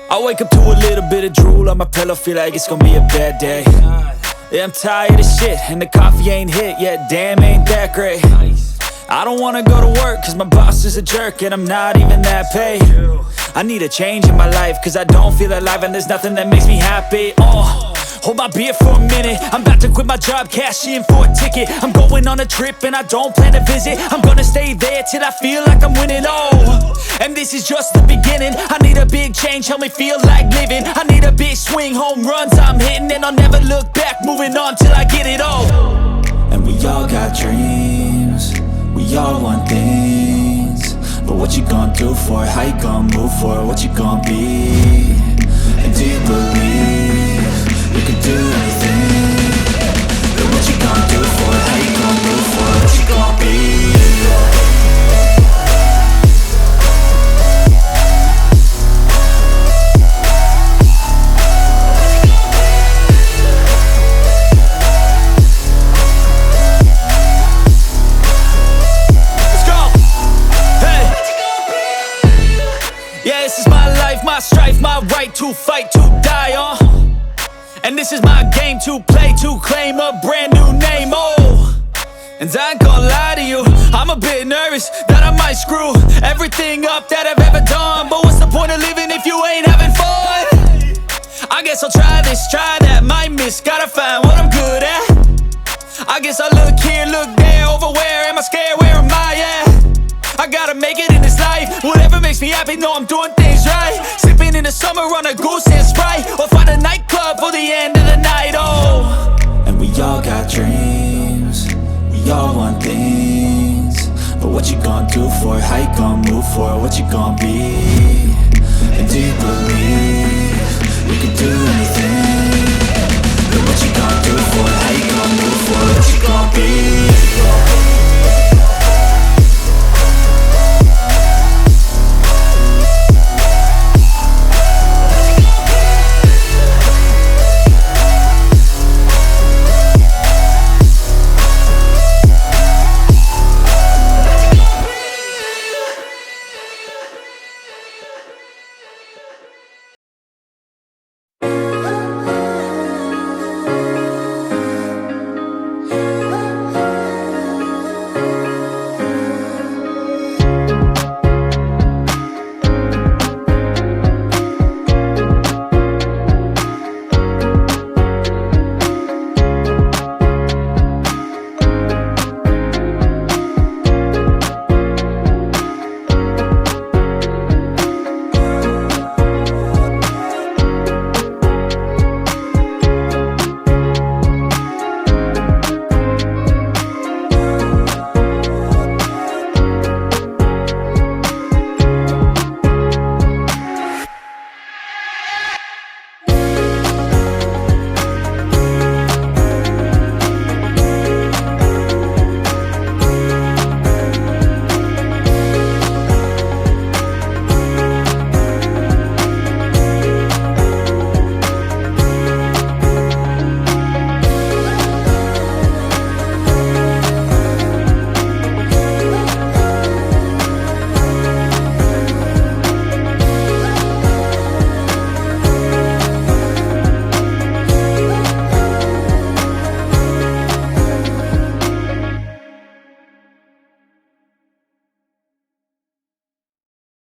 I wake up to a little bit of drool on my pillow, feel like it's gonna be a bad day. Yeah, I'm tired of shit, and the coffee ain't hit yet, damn, ain't that great. I don't wanna go to work, cause my boss is a jerk, and I'm not even that paid. I need a change in my life, cause I don't feel alive, and there's nothing that makes me happy. Hold my beer for a minute, I'm about to quit my job, cash in for a ticket. I'm going on a trip and I don't plan to visit. I'm gonna stay there till I feel like I'm winning, and this is just the beginning. I need a big change, help me feel like living. I need a big swing, home runs I'm hitting, and I'll never look back, moving on till I get it all. And we all got dreams, we all want things, but what you gonna do for it? How you gonna move for it? What you gonna be? And do you believe you can do anything? But what you gonna do for it? How you gonna move for it? What you gonna be? Yeah, this is my life, my strife, my right to fight, to die on. And this is my game to play, to claim a brand new name, And I ain't gonna lie to you, I'm a bit nervous that I might screw everything up that I've ever done. But what's the point of living if you ain't having fun? I guess I'll try this, try that, might miss, gotta find what I'm good at. I guess I look here, look there, over where am I scared, where am I at? I gotta make it in this life, whatever makes me happy, know I'm doing things right. Sipping in the summer on a goose and Sprite, or find a nightclub for the end of the night, And we all got dreams, we all want things, but what you gonna do for it? How you gonna move for it? What you gonna be?